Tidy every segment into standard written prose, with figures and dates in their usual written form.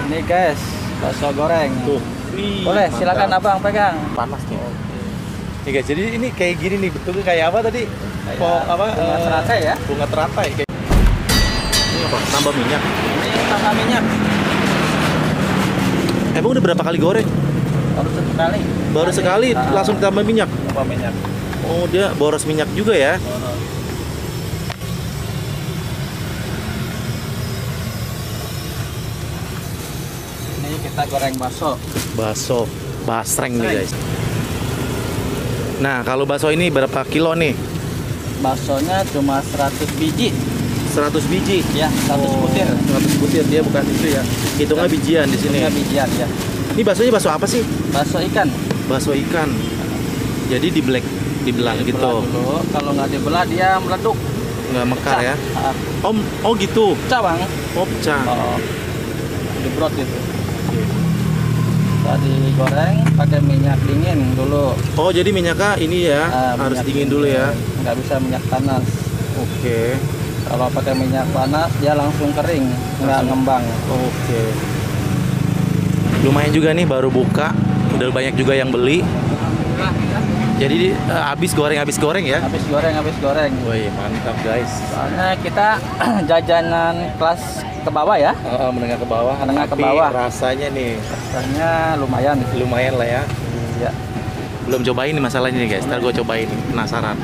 Ini guys, bakso goreng. Tuh. Boleh, silakan abang pegang. Panas nih. Nih guys, jadi ini kayak gini nih, bentuknya kayak apa tadi? Bunga teratai ya? Bunga teratai kayak. Ini apa? Tambah minyak. Ini tambah minyak. Emang udah berapa kali goreng? Baru sekali. Baru sekali langsung tambah minyak. Tambah minyak. Oh, dia boros minyak juga ya? Ini kita goreng bakso. Bakso basreng nih guys. Nah, kalau bakso ini berapa kilo nih? Baksonya cuma 100 biji. 100 biji. Ya, 100 butir. 100 butir, dia bukan itu ya. Hitungnya bijian di sini. Hitungnya bijian ya. Ini baksonya bakso apa sih? Bakso ikan. Bakso ikan. Jadi dibelah gitu. Dulu. Kalau nggak dibelah dia meleduk. Nggak mekar ya? Ah, Oh gitu. pecah bang. Oh pecah. Oh, dibrot gitu. Kita digoreng pakai minyak dingin dulu. Oh jadi minyaknya ini ya harus Minyak dingin dulu ya? Nggak bisa minyak panas. Oke. Kalau pakai minyak panas dia langsung kering, nggak ngembang. Oke. Lumayan juga nih baru buka, udah banyak juga yang beli. Jadi habis goreng ya? Habis goreng. Wih mantap guys. Soalnya kita jajanan kelas ke bawah ya. Menengah ke bawah. Menengah ke tapi bawah. rasanya nih Rasanya lumayan. lumayan lah ya. Iya. Belum cobain nih masalahnya nih guys. Ntar gue cobain, penasaran.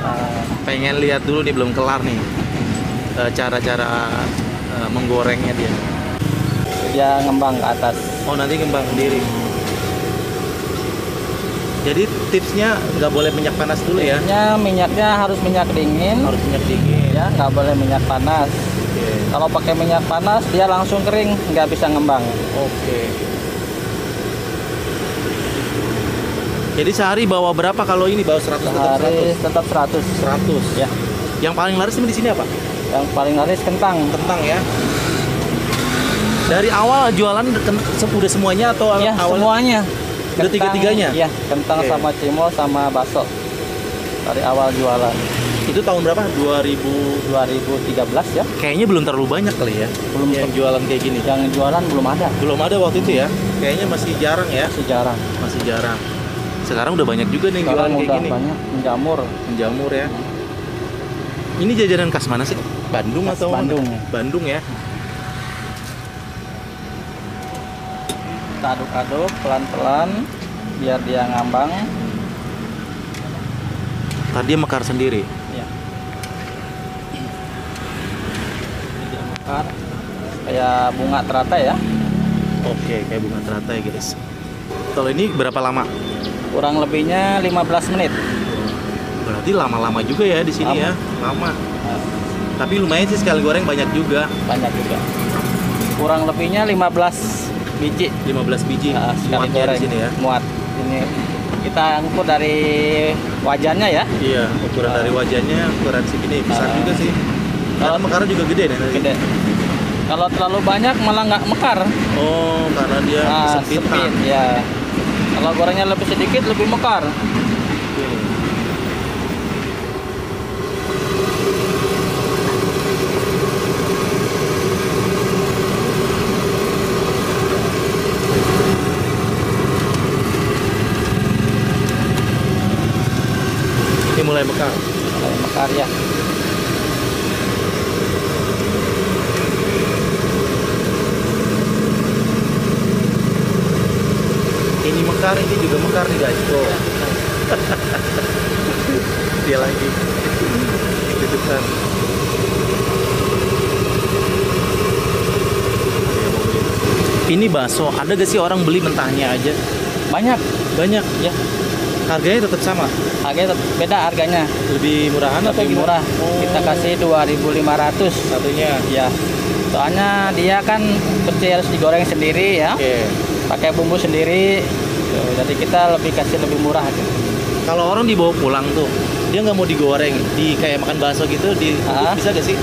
Pengen lihat dulu nih, belum kelar nih cara-cara menggorengnya dia. Dia ngembang ke atas. Oh nanti ngembang sendiri. Jadi tipsnya nggak boleh minyak panas dulu ya? Minyaknya harus minyak dingin. Harus minyak dingin. Ya, nggak boleh minyak panas. Oke. Kalau pakai minyak panas dia langsung kering, nggak bisa ngembang. Oke. Jadi sehari bawa berapa kalau ini? Bawa 100 tetap Sehari 100? tetap 100. 100 Ya. Yang paling laris di sini apa? Yang paling laris kentang. Kentang ya. Dari awal jualan udah semuanya atau Ya, awal? semuanya. Udah tiga-tiganya? Iya, kentang Oke. sama cimol sama bakso. Dari awal jualan. Itu tahun berapa? 2013 ya. Kayaknya belum terlalu banyak kali ya. Belum yang jualan kayak gini. Yang jualan belum ada. Belum ada waktu itu ya. Kayaknya masih jarang ya. Masih jarang. Masih jarang. Sekarang udah banyak juga nih yang jualan Sekarang kayak udah gini. banyak menjamur. Menjamur ya. Ini jajanan khas mana sih? Bandung Khas atau Bandung. mana? Bandung ya. Kita aduk-aduk pelan-pelan biar dia ngambang. Tadi dia mekar sendiri. Ya. Dia mekar kayak bunga teratai ya. Oke, kayak bunga teratai guys. Kalau ini berapa lama? Kurang lebihnya 15 menit. Berarti lama-lama juga ya di sini Lama. ya. Lama. Tapi lumayan sih sekali goreng banyak juga. Banyak juga. Kurang lebihnya 15 biji. 15 biji. Sekali muatnya goreng. di sini ya. Muat. Ini kita ukur dari wajannya ya. Iya, ukuran dari wajahnya, ukuran segini besar juga sih. Karena mekarnya juga gede nih. Gede. Kalau terlalu banyak malah nggak mekar. Oh, karena dia kesempitan. Sempit, ya. Kalau gorengnya lebih sedikit lebih mekar. Oke. Ini mulai mekar. Mulai mekar ya. Ini mekar, ini juga mekar nih guys. Tuh. Dia lagi. Deketan. Ini bakso, ada gak sih orang beli mentahnya aja? Banyak. Banyak. Ya. Harganya tetap sama? Harganya beda harganya. Lebih murahan atau Lebih gimana? murah. Oh. Kita kasih 2.500 Satunya. ya. Soalnya dia kan kecil harus digoreng sendiri ya. Oke. Pakai bumbu sendiri. Tuh, jadi kita kasih lebih murah. Kalau orang dibawa pulang tuh, dia nggak mau digoreng, di kayak makan bakso gitu, bisa gak sih?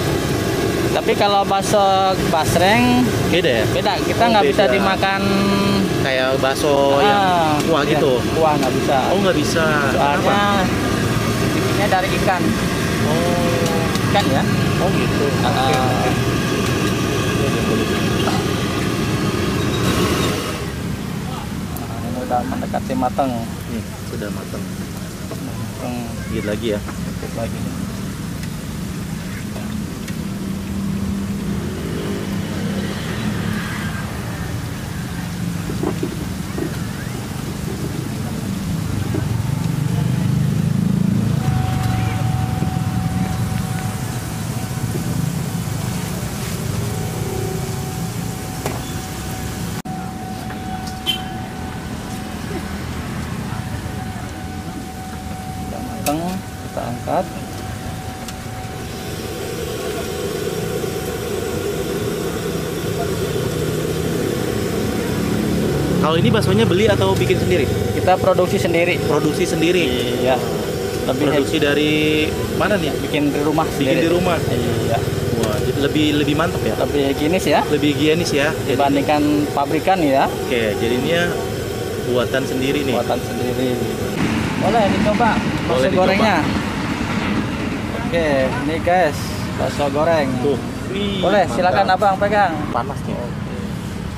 Tapi kalau bakso basreng Beda ya? beda. Kita Oh, nggak bisa beda. dimakan Kayak bakso yang kuah iya, gitu? Kuah nggak bisa. Oh nggak bisa. Soalnya bikinnya dari ikan. Oh, Ikan ya. oh gitu. Oke, oke. sudah mendekati matang. Nih, sudah matang. Matang Gigit lagi ya. dikit lagi. Sudah matang, kita angkat. Kalau ini baksonya beli atau bikin sendiri? Kita produksi sendiri. Produksi sendiri. Iya. Lebih Produksi dari mana nih? bikin di rumah Bikin sendiri. di rumah. Iya. Wah, lebih mantap ya. Lebih higienis ya Lebih higienis ya. dibandingkan pabrikan ya. Oke, jadinya buatan sendiri nih. Buatan sendiri. Boleh dicoba bakso Boleh dicoba. gorengnya. Oke, ini guys, bakso goreng. Tuh. Wih, Boleh, mantap. silakan Abang pegang. Panas nih.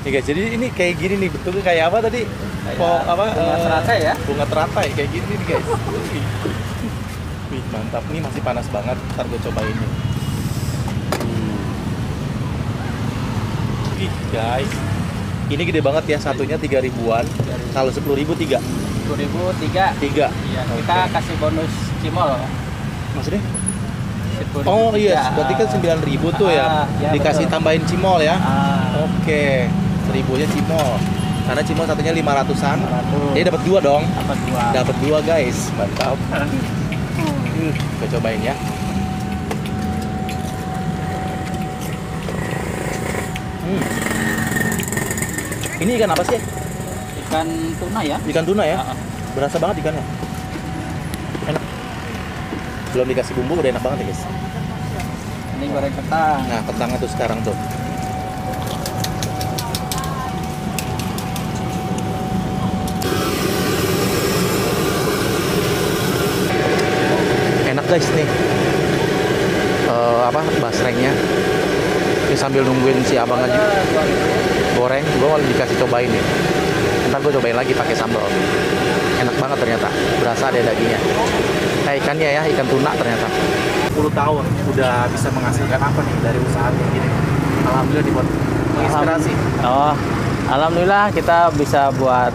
Nih guys, jadi ini kayak gini nih, bentuknya kayak apa tadi? Bunga teratai ya. Bunga teratai kayak gini nih guys. Wih. Wih, mantap nih, masih panas banget. Ntar gue cobain nih. Wih guys, ini gede banget ya, satunya 3.000-an. Kalau 10.000 3. 10.000 3. 3. Iya, kita kasih bonus cimol. Maksudnya? 10.000 Oh iya, tiga. berarti kan 9.000 tuh ya. Ya, Dikasih betul. tambahin cimol ya. Oke. Oke, 1.000-nya cimol. Karena cimol satunya 500-an. 500. Jadi dapat 2 dong. Dapat 2. Dapat 2 guys, mantap. Kita cobain ya. Ini ikan apa sih? Ikan tuna ya. Ikan tuna ya? Ah, ah. Berasa banget ikannya. Enak. Belum dikasih bumbu udah enak banget ya guys. Ini goreng kentang. Nah, kentangnya tuh sekarang tuh. Enak guys nih. Basrengnya. Ini sambil nungguin si abang aja goreng, gue malah dikasih cobain nih. Ntar gue cobain lagi pakai sambal. Enak banget ternyata. Berasa ada dagingnya. Kayak ikannya ya, ikan tuna ternyata. 10 tahun udah bisa menghasilkan apa nih dari usaha kayak gini? Alhamdulillah dibuat menginspirasi. Oh, alhamdulillah kita bisa buat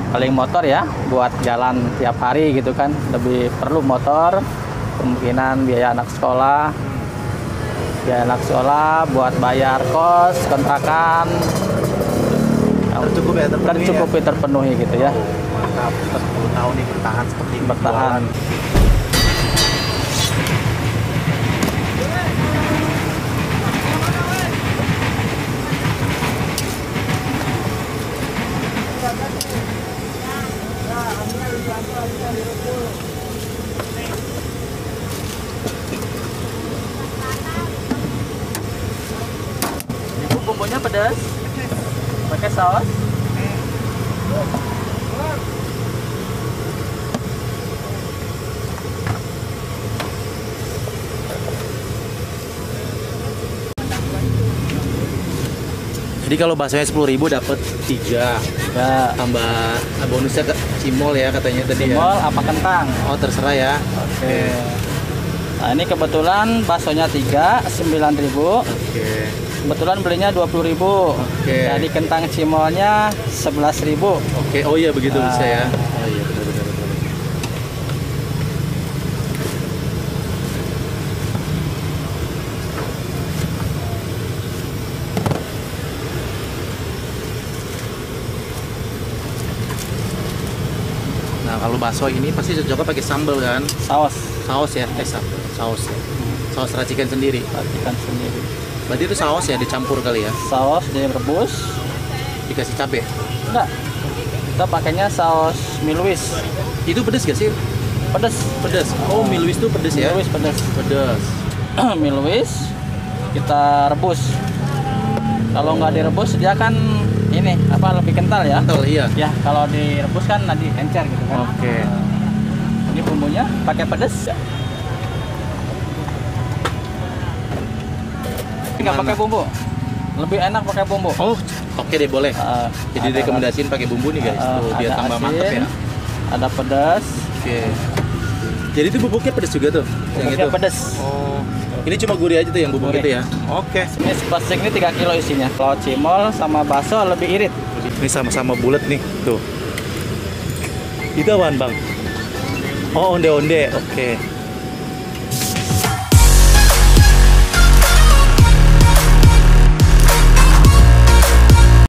paling motor ya, buat jalan tiap hari gitu kan. Lebih perlu motor, kemungkinan biaya anak sekolah, buat bayar kos, kontrakan, Tercukupi ya, terpenuhi tercukupi terpenuhi gitu ya. Mantap, kita 10 tahun nih bertahan seperti ini. Bertahan. Ibu bumbunya pedas, pakai saus. Jadi kalau baksonya 10.000 dapat 3. Ya, Tambah bonusnya ke cimol ya katanya tadi cimol ya. apa kentang? Oh, terserah ya. Oke. Nah, ini kebetulan baksonya 3, 9.000. Oke. Kebetulan belinya 20.000. Oke. Jadi kentang cimolnya 11.000. Oke. Oh iya begitu Nah. bisa ya. Oh iya benar benar benar. Nah, kalau bakso ini pasti cocoknya pakai sambal kan? Saus Saus ya, saus ya. Saus racikan sendiri. racikan sendiri. Berarti itu saus ya dicampur kali ya? Saus direbus. Dikasih cabai. Enggak. Kita pakainya saus Miluis. Itu pedes gak sih? Pedas. Pedes. Oh, Mie Louis itu pedes ya? Miluis pedas. Pedes. Miluis kita rebus. Kalau nggak direbus dia kan ini apa lebih kental ya. Kental iya. Ya, kalau direbus kan nanti encer gitu kan. Oke. Ini bumbunya pakai pedas. Nggak Mana? pakai bumbu. lebih enak pakai bumbu. Oh, oke deh boleh. Jadi Ada rekomendasiin pakai bumbu nih guys. Tuh biar ada tambah asin, mantep ya. Ada pedas. Oke. Jadi itu bubuknya pedas juga tuh. Yang Bumbunya itu. pedas. Oh. Ini cuma gurih aja tuh yang bubuk Gurih. itu ya. Oke. Ini sepastik ini 3 kilo isinya. Kalau cimol sama bakso lebih irit. Ini sama-sama bulat nih, tuh. Itu apaan bang? Oh, onde-onde, oke.